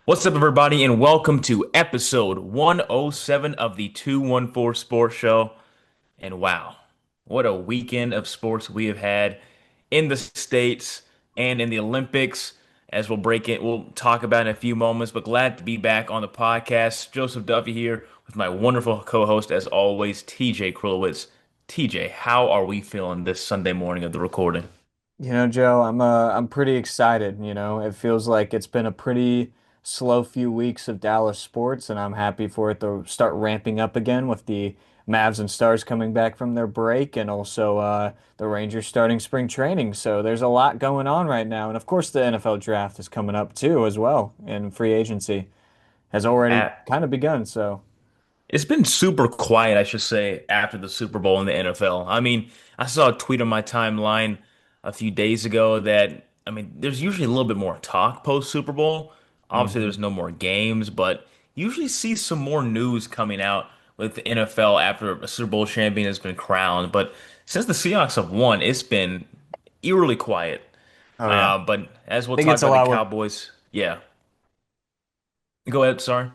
What's up, everybody, and welcome to episode 107 of the 214 Sports Show. And wow, what a weekend of sports we have had in the States and in the Olympics, as we'll talk about in a few moments. But glad to be back on the podcast. Joseph Duffey here with my wonderful co-host, as always, TJ Krilowicz. TJ, how are we feeling this Sunday morning of the recording? Joe, I'm pretty excited, It feels like it's been a pretty slow few weeks of Dallas sports, and I'm happy for it to start ramping up again with the Mavs and Stars coming back from their break and also the Rangers starting spring training. So there's a lot going on right now. And of course the NFL draft is coming up too as well, and free agency has already kind of begun. So It's been super quiet, I should say, after the Super Bowl in the NFL. I mean, I saw a tweet on my timeline a few days ago that, there's usually a little bit more talk post Super Bowl. Obviously, mhm. there's no more games, but you usually see some more news coming out with the NFL after a Super Bowl champion has been crowned. But since the Seahawks have won, it's been eerily quiet. Oh yeah. But as I we'll think talk it's a about the lot with Cowboys, yeah. Go ahead, sorry.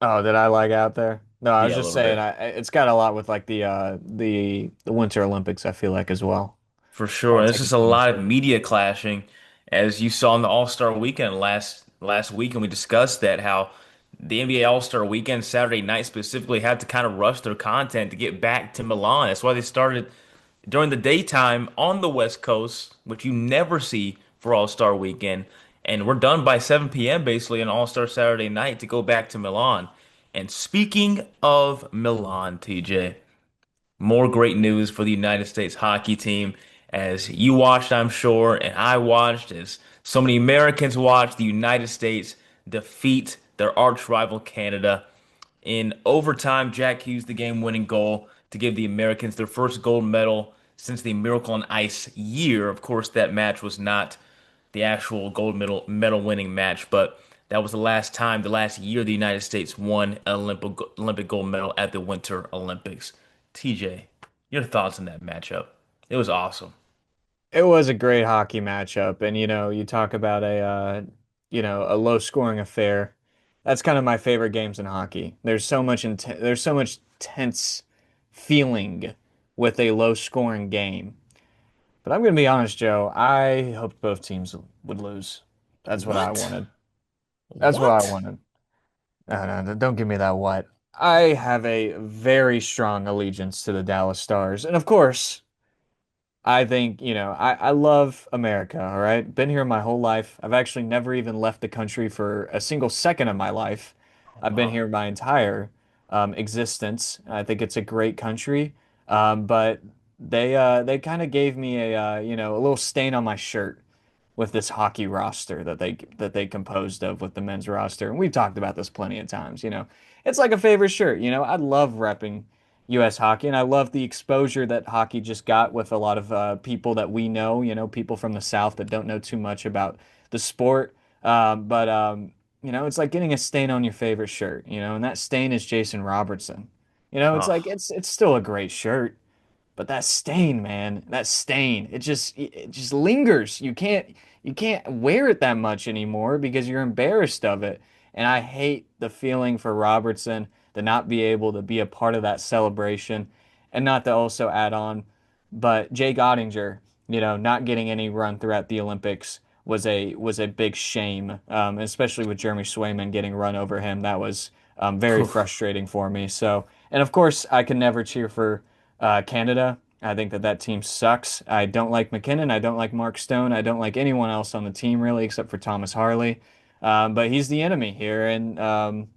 Oh, did I lag out there? No, I was Yeah, a just little saying bit. it's got a lot with like the Winter Olympics, I feel like as well. For All sure. There's taking just a place lot of there. media clashing, as you saw in the All-Star weekend last week, and we discussed that how the NBA All-Star weekend, Saturday night specifically, had to kind of rush their content to get back to Milan. That's why they started during the daytime on the West Coast, which you never see for All-Star weekend. And we're done by 7 p.m. basically on All-Star Saturday night to go back to Milan. And speaking of Milan, TJ. More great news for the United States hockey team as you watched, I'm sure, and I watched as so many Americans watched the United States defeat their arch rival Canada. In overtime, Jack Hughes the game-winning goal to give the Americans their first gold medal since the Miracle on Ice year. Of course, that match was not the actual gold medal winning match, but that was the last time, the last year the United States won an Olympic gold medal at the Winter Olympics. TJ, your thoughts on that matchup? It was awesome. It was a great hockey matchup, and you talk about a low scoring affair. That's kind of my favorite games in hockey. There's so much tense feeling with a low scoring game. But I'm gonna be honest, Joe. I hoped both teams would lose. That's what I What? wanted. That's what I What? wanted. No, don't give me that what. I have a very strong allegiance to the Dallas Stars. And of course, I think, I love America, all right? Been here my whole life. I've actually never even left the country for a single second of my life. Oh, I've been wow. here my entire existence. I think it's a great country. But they kind of gave me a little stain on my shirt with this hockey roster that they composed of with the men's roster. And we've talked about this plenty of times. It's like a favorite shirt, I love repping US hockey and I love the exposure that hockey just got with a lot of people that we know, people from the South that don't know too much about the sport. But it's like getting a stain on your favorite shirt, and that stain is Jason Robertson. It's like Oh, it's still a great shirt. But that stain, man, that stain, it just lingers. You can't wear it that much anymore because you're embarrassed of it. And I hate the feeling for Robertson to not be able to be a part of that celebration and not to also add on. But Jake Ottinger, not getting any run throughout the Olympics was a big shame, especially with Jeremy Swayman getting run over him. That was very frustrating for me. So, and of course, I can never cheer for Canada. I think that team sucks. I don't like McKinnon. I don't like Mark Stone. I don't like anyone else on the team really, except for Thomas Harley. But he's the enemy here, and I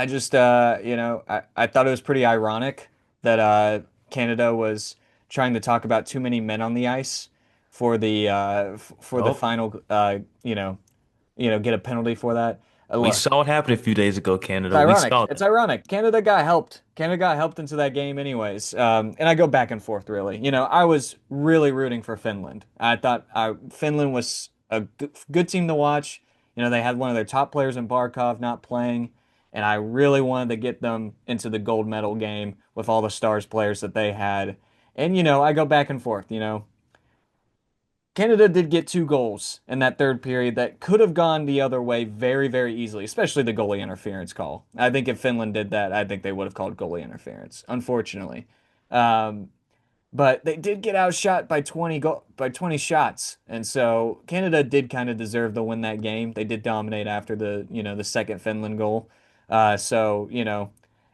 just I thought it was pretty ironic that Canada was trying to talk about too many men on the ice for the oh, final get a penalty for that. we Look, saw what happened a few days ago, it's Canada. We ironic. saw It's that. ironic. Canada got helped. Canada got helped into that game anyways. And I go back and forth really. I was really rooting for Finland. I thought Finland was a good team to watch. They had one of their top players in Barkov not playing, and I really wanted to get them into the gold medal game with all the stars players that they had. And I go back and forth. Canada did get two goals in that third period that could have gone the other way very, very easily, especially the goalie interference call. I think if Finland did that, I think they would have called goalie interference, unfortunately. Um, but they did get outshot by 20 shots. And so Canada did kind of deserve to win that game. They did dominate after the second Finland goal.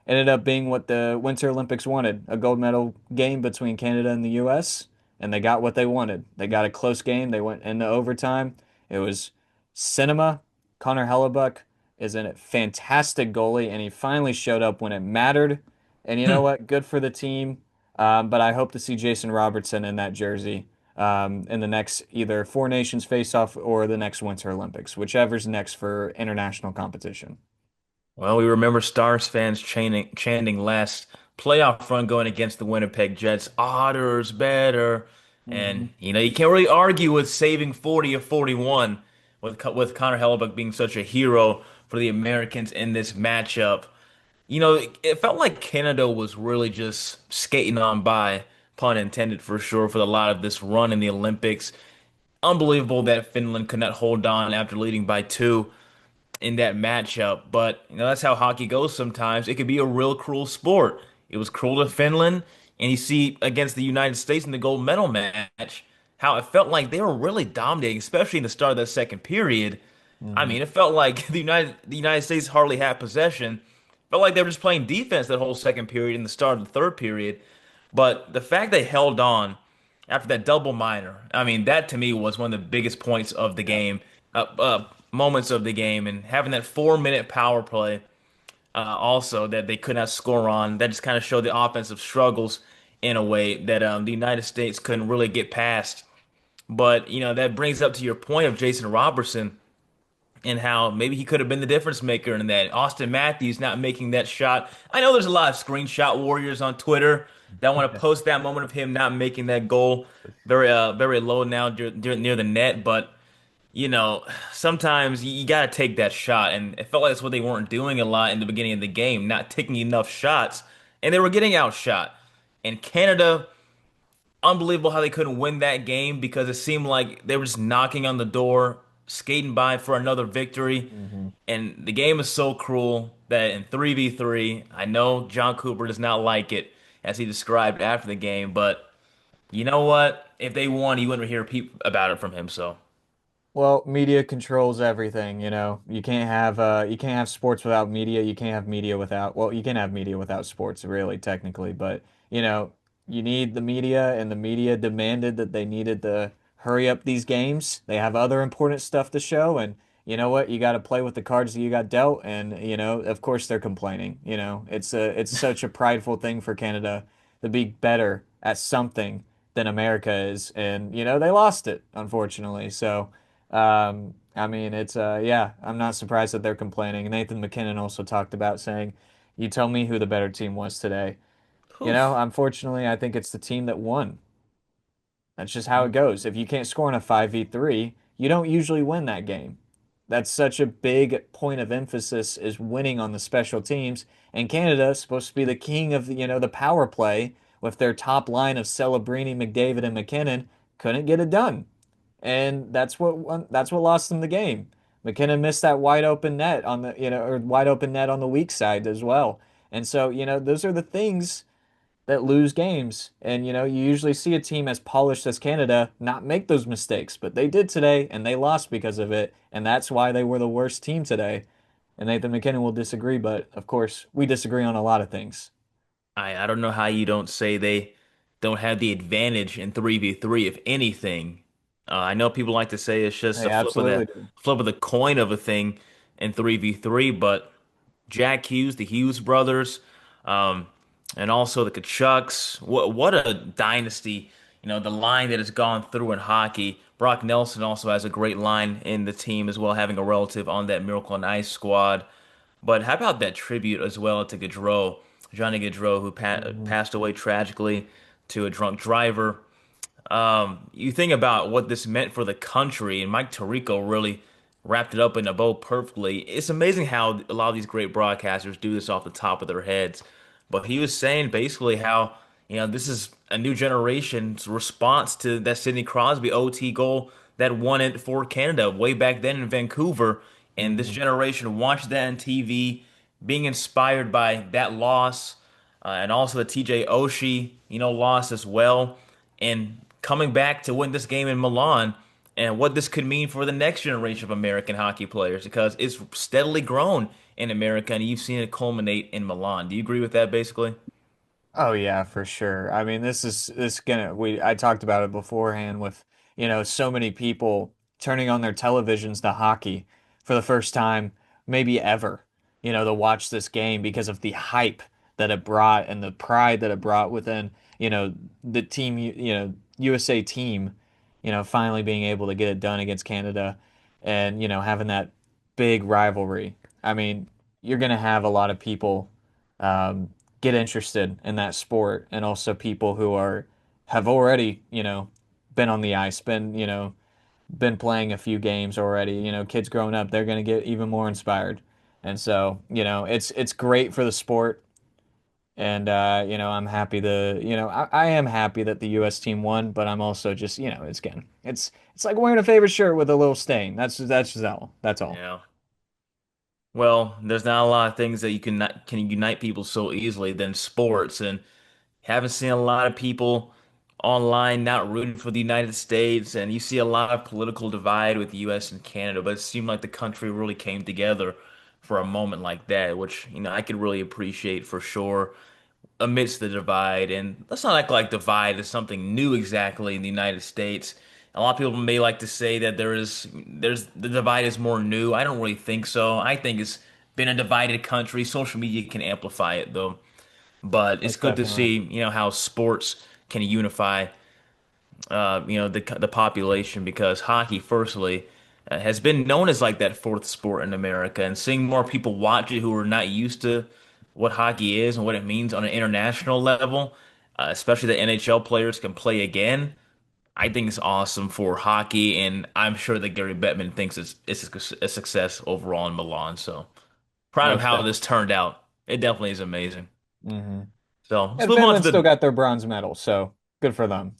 Ended up being what the Winter Olympics wanted, a gold medal game between Canada and the US, and they got what they wanted. They got a close game. They went into overtime. It was cinema. Connor Hellebuck is a fantastic goalie, and he finally showed up when it mattered. And you know what? Good for the team. But I hope to see Jason Robertson in that jersey in the next either Four Nations face-off or the next Winter Olympics, whichever's next for international competition. Well, we remember Stars fans chanting last playoff run going against the Winnipeg Jets, Otter's better. And, Hmm. you can't really argue with saving 40 of 41 with Connor Hellebuck being such a hero for the Americans in this matchup. It felt like Canada was really just skating on by, pun intended for sure, for a lot of this run in the Olympics. Unbelievable that Finland could not hold on after leading by two in that matchup. But that's how hockey goes sometimes. It could be a real cruel sport. It was cruel to Finland, and you see against the United States in the gold medal match how it felt like they were really dominating, especially in the start of that second period. I Hmm. mean, it felt like the United States hardly had possession. Felt like they were just playing defense that whole second period and the start of the third period. But the fact they held on after that double minor, I mean, that to me was one of the biggest points of the Yep. game, moments of the game, and having that 4 minute power play, also that they could not score on. That just kind of showed the offensive struggles in a way that the United States couldn't really get past. But that brings up to your point of Jason Robertson and how maybe he could have been the difference maker in that. Austin Matthews not making that shot. I know there's a lot of screenshot warriors on Twitter that want to post that moment of him not making that goal very low now near the net, but you know, sometimes you got to take that shot, and it felt like that's what they weren't doing a lot in the beginning of the game, not taking enough shots, and they were getting outshot. And Canada, unbelievable how they couldn't win that game because it seemed like they were just knocking on the door, skating by for another victory. Hmm. And the game is so cruel that in 3v3, I know John Cooper does not like it as he described after the game, but you know what? If they won, you wouldn't hear peep about it from him. So, Well, media controls everything, you know. You can't have sports without media. You can't have media without, well, you can have media without sports, really, technically, but you know, you need the media, and the media demanded that they needed to hurry up these games. They have other important stuff to show, and you know what? You got to play with the cards that you got dealt, and of course they're complaining. It's such a prideful thing for Canada to be better at something than America is, and they lost it, unfortunately. So. I mean, yeah, I'm not surprised that they're complaining. Nathan McKinnon also talked about saying, "You tell me who the better team was today." oof. Unfortunately, I think it's the team that won. That's just how it goes. If you can't score in a 5v3, you don't usually win that game. That's such a big point of emphasis is winning on the special teams. And Canada is supposed to be the king of, the power play with their top line of Celebrini, McDavid, and McKinnon. Couldn't get it done. And that's what lost them the game. McKinnon missed that wide open net on the, or wide open net on the weak side as well. And so, those are the things that lose games. And you usually see a team as polished as Canada not make those mistakes, but they did today and they lost because of it. And that's why they were the worst team today. And Nathan McKinnon will disagree, but of course, we disagree on a lot of things. I don't know how you don't say they don't have the advantage in 3v3 if anything. I know people like to say it's just They a absolutely do. flip of the coin of a thing in 3v3, but Jack Hughes, the Hughes brothers, um, and also the Kachucks. What a dynasty! The line that has gone through in hockey. Brock Nelson also has a great line in the team as well, having a relative on that Miracle on Ice squad. But how about that tribute as well to Gaudreau, Johnny Gaudreau, who Mhm. passed away tragically to a drunk driver. You think about what this meant for the country, and Mike Tirico really wrapped it up in a bow perfectly. It's amazing how a lot of these great broadcasters do this off the top of their heads. But he was saying basically how, This is a new generation's response to that Sidney Crosby OT goal that won it for Canada way back then in Vancouver. And this Hmm. generation watched that on TV, being inspired by that loss, and also the TJ Oshie, loss as well, and coming back to win this game in Milan, and what this could mean for the next generation of American hockey players because it's steadily grown in America, and you've seen it culminate in Milan. Do you agree with that, basically? Oh yeah, for sure. I mean, this gonna we I talked about it beforehand with, so many people turning on their televisions to hockey for the first time maybe ever, to watch this game because of the hype that it brought and the pride that it brought within, the team, USA team, finally being able to get it done against Canada and, having that big rivalry. I mean, you're gonna have a lot of people um, get interested in that sport, and also people who have already, been on the ice, been playing a few games already. Kids growing up, they're going to get even more inspired. And so, it's great for the sport. And I'm happy I am happy that the US team won, but I'm also just, it's like wearing a favorite shirt with a little stain. That's just all. That's all. Yeah. Well, there's not a lot of things that can unite people so easily than sports, and haven't seen a lot of people online not rooting for the United States, and you see a lot of political divide with the U.S. and Canada, but it seemed like the country really came together for a moment like that, which I could really appreciate for sure amidst the divide. And let's not act like divide is something new exactly in the United States. A lot of people may like to say that there's the divide is more new. I don't really think so. I think it's been a divided country. Social media can amplify it though. But it's Most good to definitely. see, how sports can unify, the population because hockey, firstly, has been known as like that fourth sport in America, and seeing more people watch it who are not used to what hockey is and what it means on an international level, especially the NHL players can play again. I think it's awesome for hockey, and I'm sure that Gary Bettman thinks it's a success overall in Milan. So proud of Most how this definitely. turned out. It definitely is amazing. Hmm. So let's And move on to Finland still the got their bronze medal, so good for them.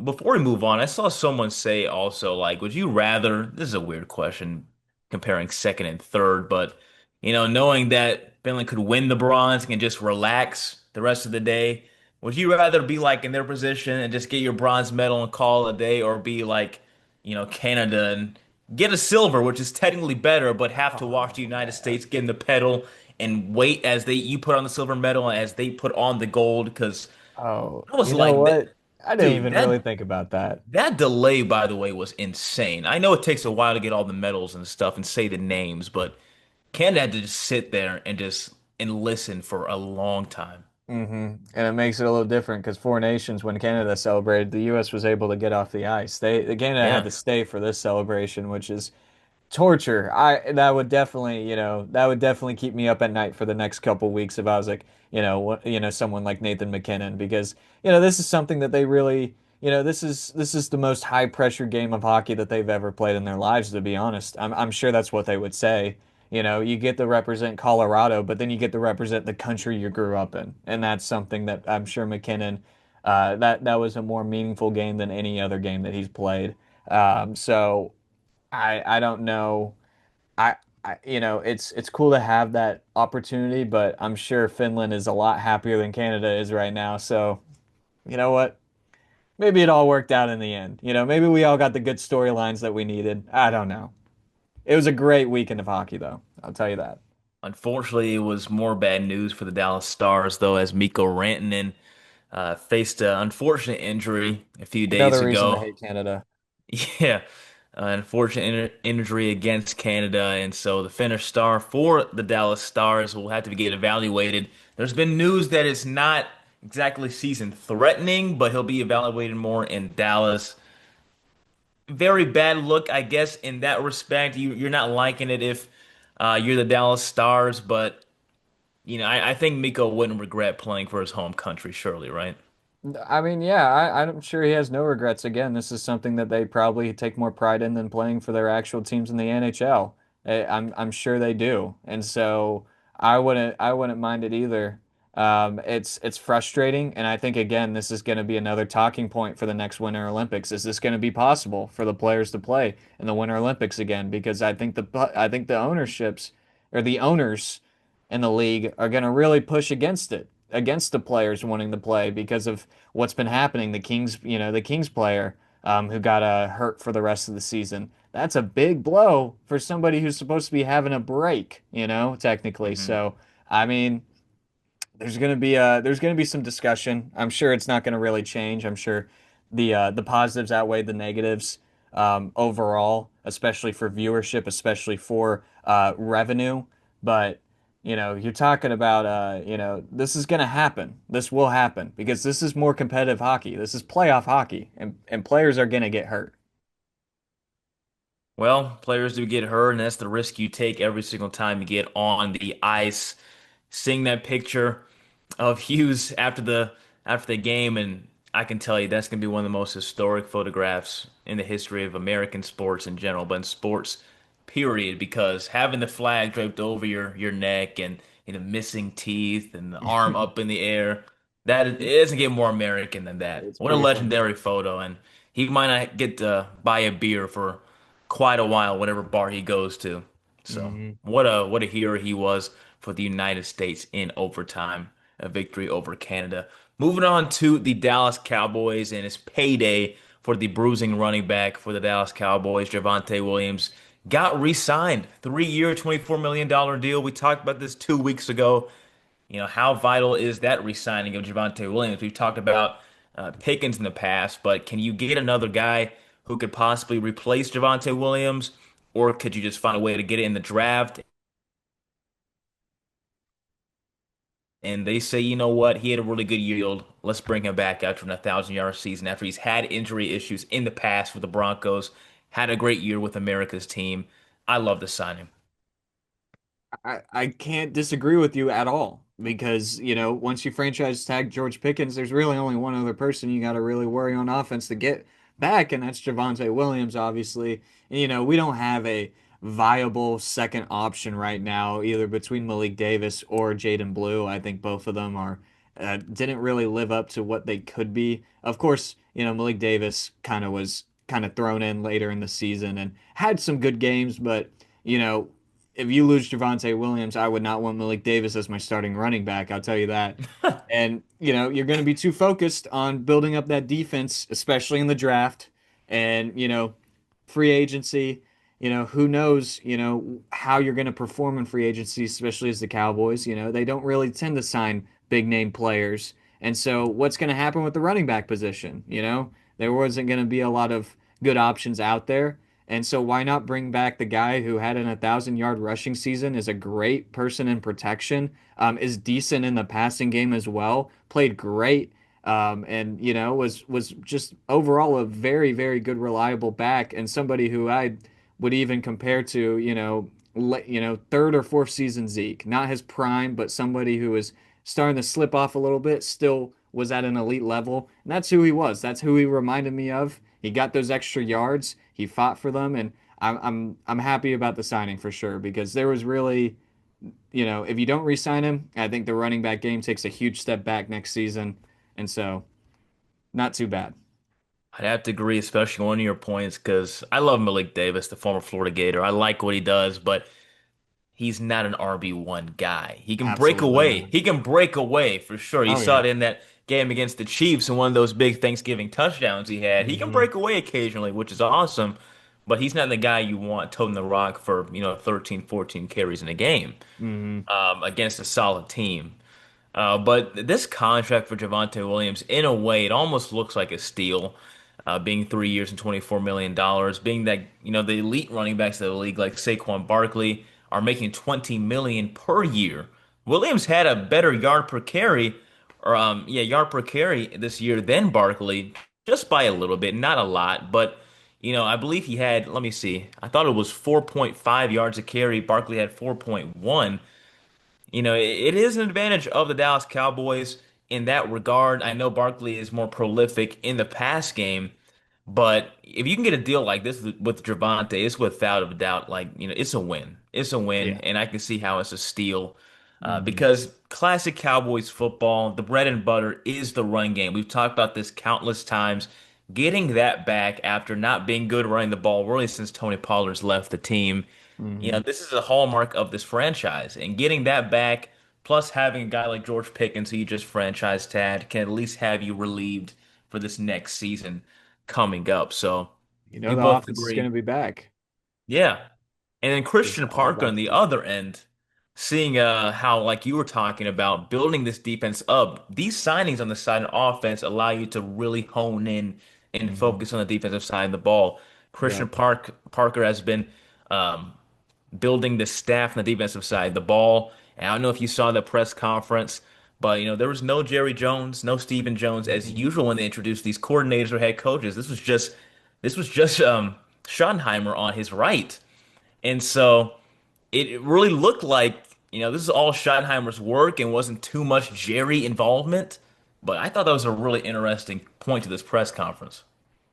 Before we move on, I saw someone say also, like, would you rather, this is a weird question comparing second and third, but, knowing that Finland could win the bronze and just relax the rest of the day, would you rather be like in their position and just get your bronze medal and call it a day, or be like, Canada and get a silver, which is technically better, but have to watch the United Oh, States get in the pedal and wait as you put on the silver medal as they put on the gold? Because oh, I was you know like, what? I didn't dude, even really think about that. that delay, by the way, was insane. I know it takes a while to get all the medals and stuff and say the names, but Canada had to just sit there and listen for a long time. And it makes it a little different because Four Nations, when Canada celebrated, the U.S. was able to get off the ice. The Canada had Yeah, to stay for this celebration, which is torture. I that would definitely, that would definitely keep me up at night for the next couple weeks if I was like, someone like Nathan McKinnon because, this is something that they really, this is the most high pressure game of hockey that they've ever played in their lives, to be honest. I'm sure that's what they would say. You get to represent Colorado, but then you get to represent the country you grew up in. And that's something that I'm sure McKinnon that was a more meaningful game than any other game that he's played. So I don't know. It's cool to have that opportunity, but I'm sure Finland is a lot happier than Canada is right now. So, you know what? Maybe it all worked out in the end. Maybe we all got the good storylines that we needed. I don't know. It was a great weekend of hockey, though. I'll tell you that. unfortunately, it was more bad news for the Dallas Stars, though, as Mikko Rantanen faced an unfortunate injury a few days Another reason to ago. hate Canada. Yeah, unfortunate injury against Canada, and so the Finnish star for the Dallas Stars will have to get evaluated. There's been news that it's not exactly season threatening, but he'll be evaluated more in Dallas. Very bad look, I guess, in that respect. You're not liking it if you're the Dallas Stars, but I think Miko wouldn't regret playing for his home country, surely, right? I mean, yeah, I'm sure he has no regrets. Again, this is something that they probably take more pride in than playing for their actual teams in the NHL. I'm sure they do, and so I wouldn't mind it either. It's frustrating, and I think again this is going to be another talking point for the next Winter Olympics. Is this going to be possible for the players to play in the Winter Olympics again? Because I think the ownerships or the owners in the league are going to really push against it, against the players wanting to play because of what's been happening. The Kings, the Kings player who got hurt for the rest of the season. That's a big blow for somebody who's supposed to be having a break, technically. Hmm. So, I mean there's gonna be some discussion. I'm sure it's not gonna really change. I'm sure the positives outweigh the negatives overall, especially for viewership, especially for revenue. But you're talking about this is gonna happen. This will happen because this is more competitive hockey. This is playoff hockey, and players are gonna get hurt. Well, players do get hurt, and that's the risk you take every single time you get on the ice. Seeing that picture of Hughes after the game, and I can tell you that's going to be one of the most historic photographs in the history of American sports in general, but in sports, period, because having the flag draped over your neck and missing teeth and the arm up in the air, it doesn't get more American than that. It's What a pretty funny. legendary photo, and he might not get to buy a beer for quite a while, whatever bar he goes to. So Hmm. what a hero he was for the United States in overtime, a victory over Canada. Moving on to the Dallas Cowboys and it's payday for the bruising running back for the Dallas Cowboys, Javonte Williams, got re-signed. 3-year, $24 million deal. We talked about this 2 weeks ago. How vital is that re-signing of Javonte Williams? We've talked about Pickens in the past, but can you get another guy who could possibly replace Javonte Williams, or could you just find a way to get it in the draft? And they say, you know what, he had a really good yield. Let's bring him back after an 1,000-yard season after he's had injury issues in the past with the Broncos, had a great year with America's team. I love the signing. I can't disagree with you at all because, once you franchise tag George Pickens, there's really only one other person you got to really worry on offense to get back, and that's Javonte Williams, obviously. And, we don't have a viable second option right now, either between Malik Davis or Jaden Blue. I think both of them didn't really live up to what they could be. Of course, Malik Davis was kind of thrown in later in the season and had some good games, but, you know, if you lose Javonte Williams, I would not want Malik Davis as my starting running back. I'll tell you that. And, you're going to be too focused on building up that defense, especially in the draft and, free agency. Who knows, how you're going to perform in free agency, especially as the Cowboys. They don't really tend to sign big name players. And so what's going to happen with the running back position? There wasn't going to be a lot of good options out there. And so why not bring back the guy who had an 1,000-yard rushing season, is a great person in protection, is decent in the passing game as well, played great, and was just overall a very, very good, reliable back, and somebody who I would even compare to, third or fourth season Zeke, not his prime, but somebody who was starting to slip off a little bit, still was at an elite level. And that's who he was. That's who he reminded me of. He got those extra yards. He fought for them, and I'm happy about the signing for sure because there was really, if you don't re-sign him, I think the running back game takes a huge step back next season, and so not too bad. I'd have to agree, especially on one of your points, because I love Malik Davis, the former Florida Gator. I like what he does, but he's not an RB1 guy. He can break Absolutely away. not. He can break away for sure. You Oh saw yeah. it in that game against the Chiefs and one of those big Thanksgiving touchdowns he had. He can Hmm. break away occasionally, which is awesome, but he's not the guy you want toting the rock for, 13, 14 carries in a game Hmm. against a solid team. But this contract for Javonte Williams, in a way, it almost looks like a steal, being 3 years and $24 million, being that, the elite running backs of the league, like Saquon Barkley, are making 20 million per year. Williams had a better yard per carry, or yard per carry this year than Barkley, just by a little bit, not a lot, but I believe he had, let me see, I thought it was 4.5 yards a carry. Barkley had 4.1. It is an advantage of the Dallas Cowboys in that regard. I know Barkley is more prolific in the pass game, but if you can get a deal like this with Javonte, it's without a doubt, like, it's a win. It's a win, Yeah. and I can see how it's a steal. Hmm. because classic Cowboys football, the bread and butter is the run game. We've talked about this countless times. Getting that back after not being good running the ball, really since Tony Pollard's left the team, Hmm. this is a hallmark of this franchise. And getting that back, plus having a guy like George Pickens, who you just franchise tagged, can at least have you relieved for this next season coming up. So You know we the both offense is going agree. to be back. Yeah. And then It's Christian all Parker on about the the defense. other end, seeing how, like you were talking about, building this defense up, these signings on the side of offense allow you to really hone in and Hmm. focus on the defensive side of the ball. Yep. Parker has been um, building the staff on the defensive side of the ball. And I don't know if you saw the press conference, but there was no Jerry Jones, no Stephen Jones as Hmm. usual when they introduced these coordinators or head coaches. This was just Schottenheimer on his right. And so it really looked like, this is all Schottenheimer's work and wasn't too much Jerry involvement. But I thought that was a really interesting point to this press conference.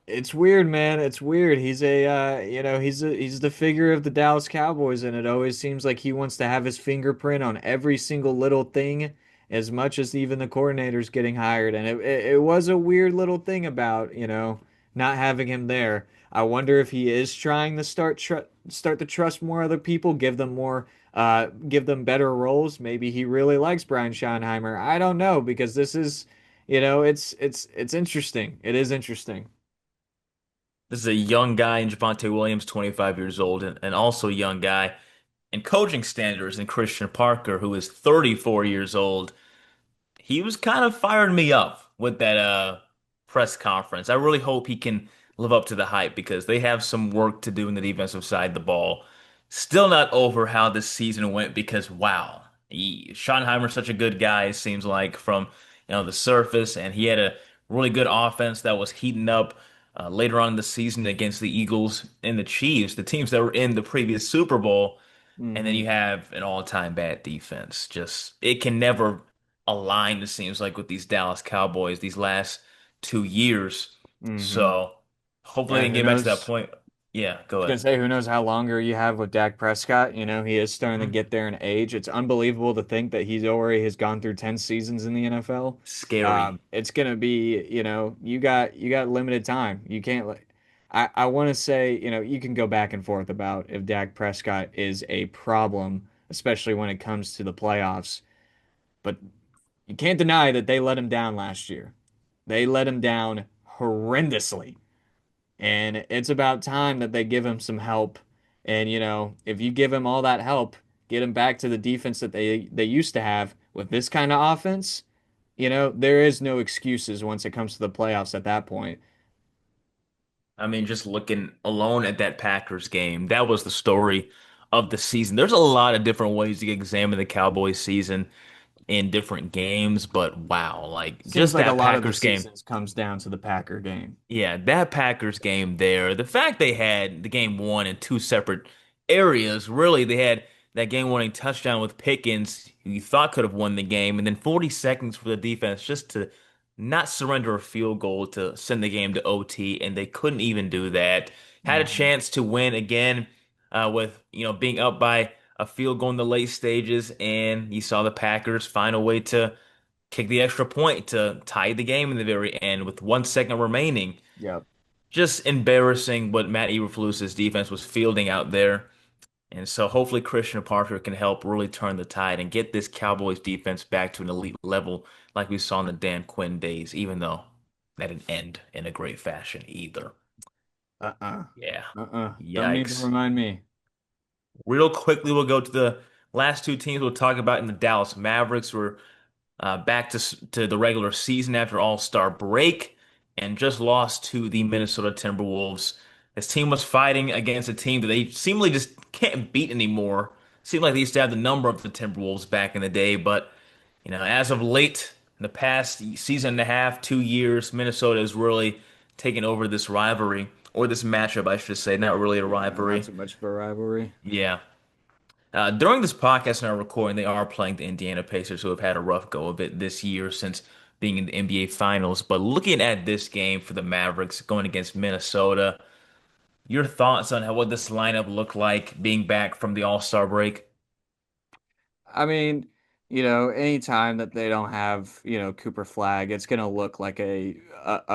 It's weird, man. It's weird. He's he's the figure of the Dallas Cowboys, and it always seems like he wants to have his fingerprint on every single little thing, as much as even the coordinators getting hired. And it was a weird little thing about, not having him there. I wonder if he is trying to start to trust more other people, give them better roles. Maybe he really likes Brian Schottenheimer. I don't know because this is, it's interesting. It is interesting. This is a young guy in Javonte Williams, 25 years old, and also a young guy in coaching standards in Christian Parker, who is 34 years old. He was kind of firing me up with that press conference. I really hope he can live up to the hype because they have some work to do in the defensive side of the ball. Still not over how this season went because wow, Schottenheimer's such a good guy, it seems like from the surface, and he had a really good offense that was heating up later on in the season against the Eagles and the Chiefs, the teams that were in the previous Super Bowl. And then Hmm. you have an all-time bad defense. Just it can never align, it seems like, with these Dallas Cowboys these last 2 years. Hmm. So hopefully they Yeah, can who get back to that knows? point. Yeah, go I was gonna ahead. say, who knows how longer you have with Dak Prescott? He is starting to Mhm. get there in age. It's unbelievable to think that he's already has gone through 10 seasons in the NFL. Scary. It's gonna be, you got limited time. You can't let I want to say, you can go back and forth about if Dak Prescott is a problem, especially when it comes to the playoffs. But you can't deny that they let him down last year. They let him down horrendously. And it's about time that they give him some help. And if you give him all that help, get him back to the defense that they used to have with this kind of offense, there is no excuses once it comes to the playoffs at that point. I mean, just looking alone at that Packers game, that was the story of the season. There's a lot of different ways to examine the Cowboys season in different games, but wow, like Seems just like a that lot of the Packers game. seasons comes down to the Packer game. Yeah, that Packers game there, the fact they had the game won in two separate areas, really, they had that game winning touchdown with Pickens, who you thought could have won the game, and then 40 seconds for the defense just to not surrender a field goal to send the game to OT, and they couldn't even do that. Had a Hmm. chance to win again with, being up by a field goal in the late stages, and you saw the Packers find a way to kick the extra point to tie the game in the very end with 1 second remaining. Yep. Just embarrassing what Matt Eberflus's defense was fielding out there. And so hopefully Christian Parker can help really turn the tide and get this Cowboys defense back to an elite level like we saw in the Dan Quinn days, even though that didn't end in a great fashion either. Uh-uh. Yeah. Don't need to Yikes. remind me. Real quickly, we'll go to the last two teams we'll talk about in the Dallas Mavericks. We're back to the regular season after All-Star break and just lost to the Minnesota Timberwolves. This team was fighting against a team that they seemingly just can't beat anymore. Seemed like they used to have the number of the Timberwolves back in the day, but as of late, in the past season and a half, 2 years, Minnesota has really taken over this rivalry or this matchup, I should say. Not really a Yeah, not rivalry. so much of a rivalry. Yeah. During this podcast and our recording, they are playing the Indiana Pacers, who have had a rough go of it this year since being in the NBA Finals. But looking at this game for the Mavericks going against Minnesota, your thoughts on what this lineup looked like being back from the All-Star break? I mean, anytime that they don't have, Cooper Flag, it's gonna look like a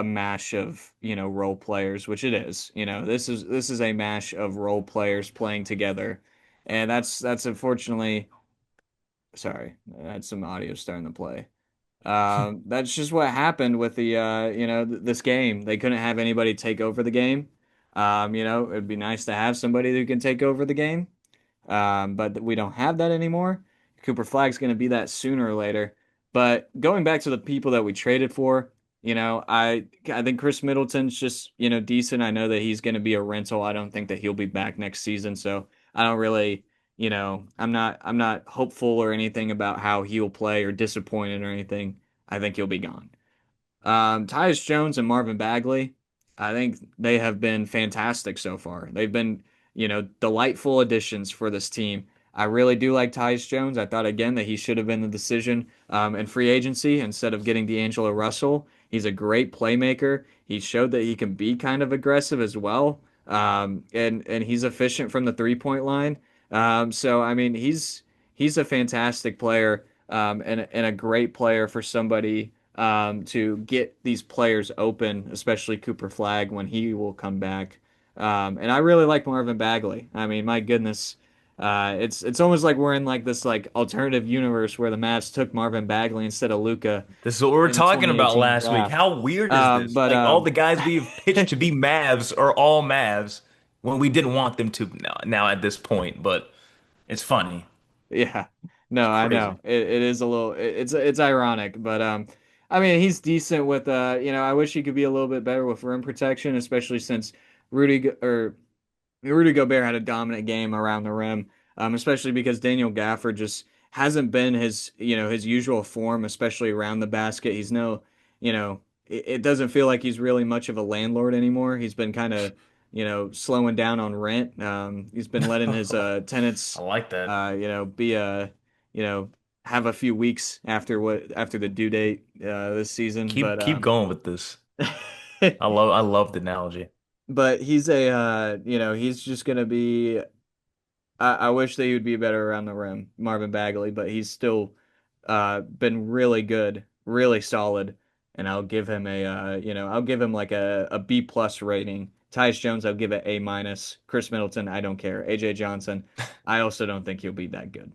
mash of, role players, which it is. This is a mash of role players playing together. And that's unfortunately, sorry, I had some audio starting to play. That's just what happened with this game. They couldn't have anybody take over the game. It'd be nice to have somebody who can take over the game. But we don't have that anymore. Cooper Flag's going to be that sooner or later. But going back to the people that we traded for, I think Chris Middleton's just, decent. I know that he's going to be a rental. I don't think that he'll be back next season, so I don't really, I'm not hopeful or anything about how he'll play or disappointed or anything. I think he'll be gone. Tyus Jones and Marvin Bagley, I think they have been fantastic so far. They've been, delightful additions for this team. I really do like Tyus Jones. I thought again that he should have been the decision in free agency instead of getting D'Angelo Russell. He's a great playmaker. He showed that he can be kind of aggressive as well, and he's efficient from the 3-point line. So I mean, he's a fantastic player and a great player for somebody to get these players open, especially Cooper Flag when he will come back. And I really like Marvin Bagley. I mean, my goodness, it's almost like we're in like this like alternative universe where the Mavs took Marvin Bagley instead of Luca This is what we were in the talking about 2018 last week. draft. How weird is Um, this? but Like all um, the guys we've pitched to be Mavs are all Mavs when we didn't want them to now at this point. But it's funny. Yeah. It's No, I crazy. know. It is a little it's ironic, but I mean, he's decent with I wish he could be a little bit better with rim protection, especially since Rudy Gobert had a dominant game around the rim, especially because Daniel Gafford just hasn't been his usual form, especially around the basket. He's no, it doesn't feel like he's really much of a landlord anymore. He's been kind of, slowing down on rent. He's been letting his I tenants, like that. be you know, have a few weeks after the due date this season, Keep going with this. I love the analogy. but he's just gonna be. I wish that he would be better around the rim, Marvin Bagley, but he's still been really good, really solid, and I'll give him like a B plus rating. Tyus Jones, I'll give it A minus. Chris Middleton, I don't care. AJ Johnson, I also don't think he'll be that good.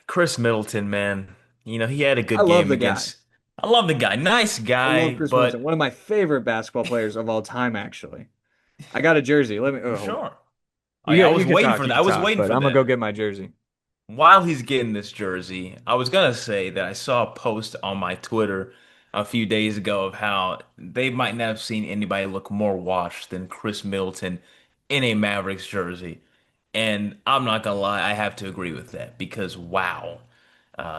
Chris Middleton, man. He had a I good love game the guy. against. I love the guy. Nice I love guy, Chris Middleton, but one of my favorite basketball players of all time, actually. I got a jersey. Let me for hold on. sure. I You was can waiting talk, for that. I was waiting but for I'm gonna go that. get my jersey. While he's getting this jersey, I was gonna say that I saw a post on my Twitter a few days ago of how they might not have seen anybody look more washed than Chris Middleton in a Mavericks jersey. And I'm not gonna lie, I have to agree with that because wow.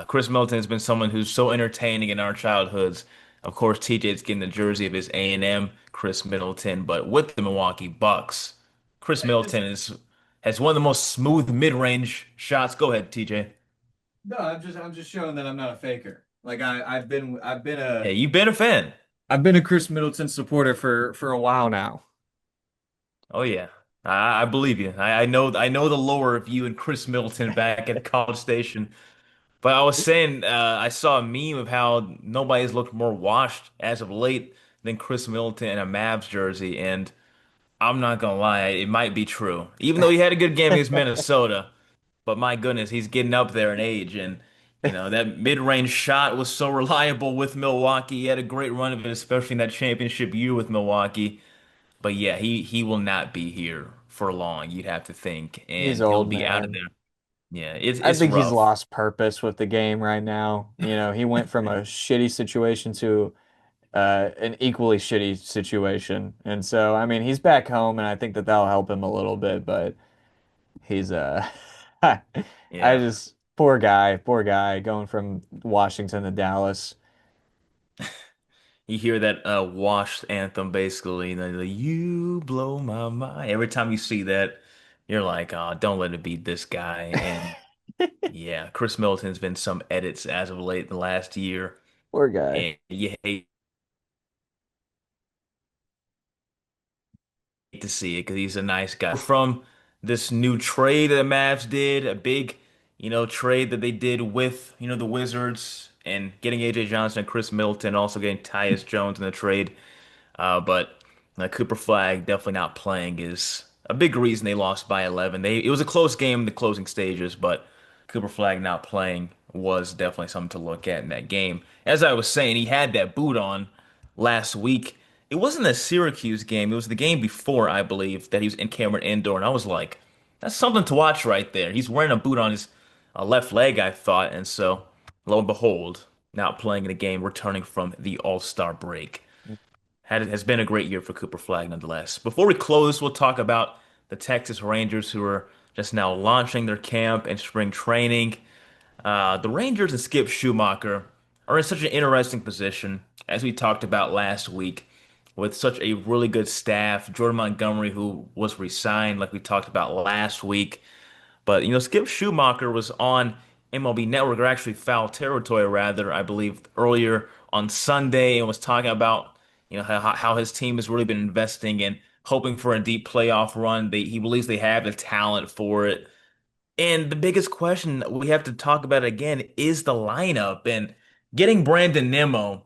Chris Middleton has been someone who's so entertaining in our childhoods. Of course, TJ's getting the jersey of his A&M, Chris Middleton, but with the Milwaukee Bucks, Chris It's Middleton has one of the most smooth mid-range shots. Go ahead, TJ. No, I'm just showing that I'm not a faker. Like Yeah, you've been a fan. I've been a Chris Middleton supporter for a while now. Oh yeah, I believe you. I know the lore of you and Chris Middleton back at College Station. But I was saying, I saw a meme of how nobody's looked more washed as of late than Chris Middleton in a Mavs jersey, and I'm not gonna lie, it might be true. Even though he had a good game against Minnesota, but my goodness, he's getting up there in age, and that mid-range shot was so reliable with Milwaukee. He had a great run of it, especially in that championship year with Milwaukee. But yeah, he will not be here for long, you'd have to think, He's and he'll old, be out of man. there. Yeah, it's I it's think he's rough. lost purpose with the game right now. He went from a shitty situation to an equally shitty situation. And so, I mean, he's back home, and I think that that'll help him a little bit, but he's I Yeah. just poor guy going from Washington to Dallas. You hear that washed anthem basically, you blow my mind. Every time you see that, you're like, oh, don't let it be this guy. And yeah, Chris Middleton's been some edits as of late the last year, Poor guy. and you hate to see it because he's a nice guy. From this new trade that the Mavs did, a big trade that they did with, the Wizards and getting AJ Johnson and Chris Middleton, also getting Tyus Jones in the trade. But Cooper Flag definitely not playing is a big reason they lost by 11. It was a close game in the closing stages, but Cooper Flag not playing was definitely something to look at in that game. As I was saying, he had that boot on last week. It wasn't a Syracuse game. It was the game before, I believe, that he was in Cameron Indoor, and I was like, that's something to watch right there. He's wearing a boot on his left leg, I thought, and so lo and behold, not playing in the game, returning from the All-Star break has been a great year for Cooper Flag nonetheless. Before we close, we'll talk about the Texas Rangers who are just now launching their camp and spring training. The Rangers and Skip Schumacher are in such an interesting position, as we talked about last week, with such a really good staff. Jordan Montgomery, who was re-signed, like we talked about last week. But Skip Schumacher was on MLB Network, or actually Foul Territory, rather, I believe, earlier on Sunday, and was talking about how his team has really been investing and hoping for a deep playoff run. He believes they have the talent for it. And the biggest question that we have to talk about again is the lineup and getting Brandon Nimmo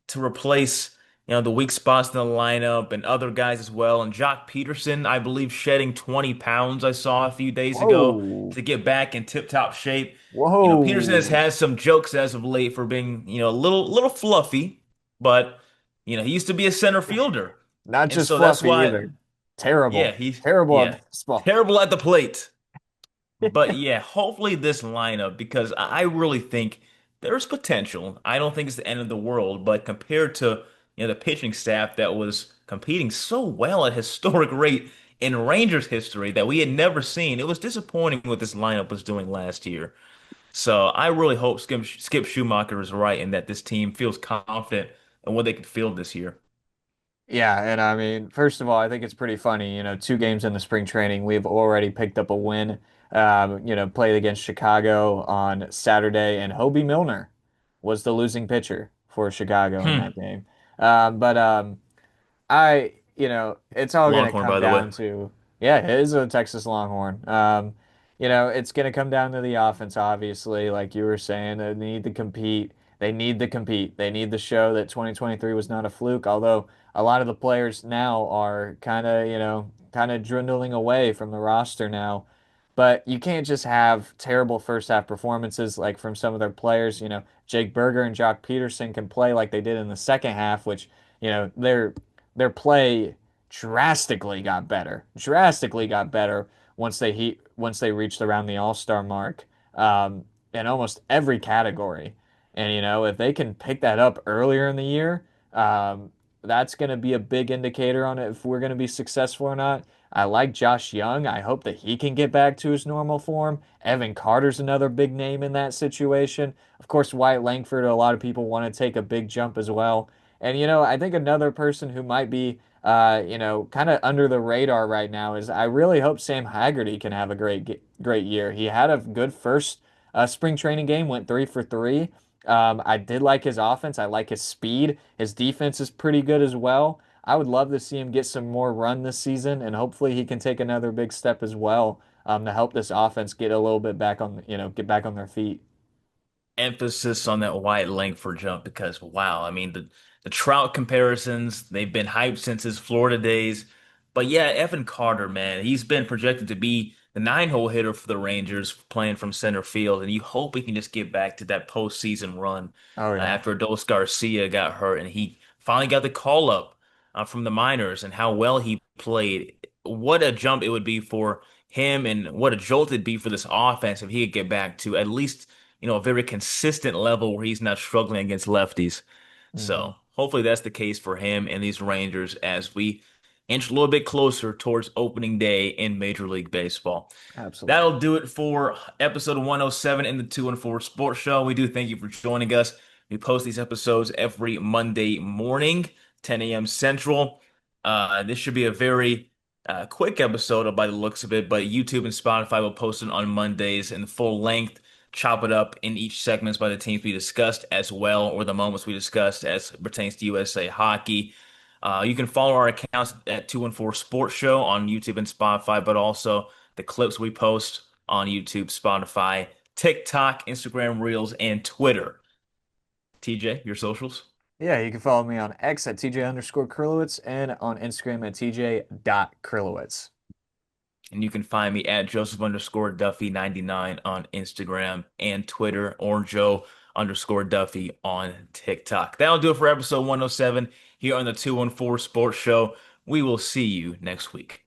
to replace, the weak spots in the lineup and other guys as well. And Jock Peterson, I believe, shedding 20 pounds I saw a few days ago Whoa. to get back in tip-top shape. Peterson has Whoa. had some jokes as of late for being, a little fluffy, but he used to be a center fielder. Not And just so that's fluffy why, either. yeah, Terrible. Terrible at yeah, baseball. terrible at the plate. But yeah, hopefully this lineup, because I really think there's potential. I don't think it's the end of the world, but compared to the pitching staff that was competing so well at historic rate in Rangers history that we had never seen, it was disappointing what this lineup was doing last year. So I really hope Skip Schumacher is right and that this team feels confident in what they can field this year. Yeah, and I mean, first of all, I think it's pretty funny. 2 games in the spring training, we've already picked up a win. Played against Chicago on Saturday, and Hobie Milner was the losing pitcher for Chicago in Hmm. that game. But it's all going to Longhorn, come by the way. down to, yeah, it is a Texas Longhorn. It's going to come down to the offense, obviously, like you were saying. They need to compete. They need to compete. They need to show that 2023 was not a fluke, although a lot of the players now are kind of dwindling away from the roster now. But you can't just have terrible first half performances like from some of their players. Jake Berger and Jock Peterson can play like they did in the second half, which, their play drastically got better once they reached around the All-Star mark in almost every category. And if they can pick that up earlier in the year, that's going to be a big indicator on it if we're going to be successful or not. I like Josh Young. I hope that he can get back to his normal form. Evan Carter's another big name in that situation. Of course, Wyatt Langford, a lot of people want to take a big jump as well. And I think another person who might be kind of under the radar right now is I really hope Sam Haggerty can have a great year. He had a good first spring training game, went 3 for 3. I did like his offense. I like his speed. His defense is pretty good as well. I would love to see him get some more run this season, and hopefully he can take another big step as well to help this offense get a little bit back on, get back on their feet. Emphasis on that Wyatt Langford jump because wow, I mean the Trout comparisons, they've been hyped since his Florida days. But yeah, Evan Carter, man, he's been projected to be the 9-hole hitter for the Rangers playing from center field, and you hope he can just get back to that postseason run Oh yeah. after Adolis Garcia got hurt and he finally got the call up from the minors and how well he played. What a jump it would be for him and what a jolt it'd be for this offense if he could get back to at least a very consistent level where he's not struggling against lefties. Hmm. So hopefully that's the case for him and these Rangers as we inch a little bit closer towards opening day in Major League Baseball. Absolutely. That'll do it for episode 107 in the 2 and 4 Sports Show. We do thank you for joining us. We post these episodes every Monday morning, 10 a.m. Central. This should be a very quick episode by the looks of it, but YouTube and Spotify will post it on Mondays in full length, chop it up in each segments by the teams we discussed as well, or the moments we discussed as it pertains to USA hockey. You can follow our accounts at 2 and 4 Sports Show on YouTube and Spotify, but also the clips we post on YouTube, Spotify, TikTok, Instagram Reels, and Twitter. TJ, your socials? Yeah, you can follow me on X at TJ_Krilowicz and on Instagram at TJ.Krilowicz. And you can find me at Joseph_Duffey99 on Instagram and Twitter, or Joe_Duffey on TikTok. That'll do it for episode 107 here on the 214 Sports Show. We will see you next week.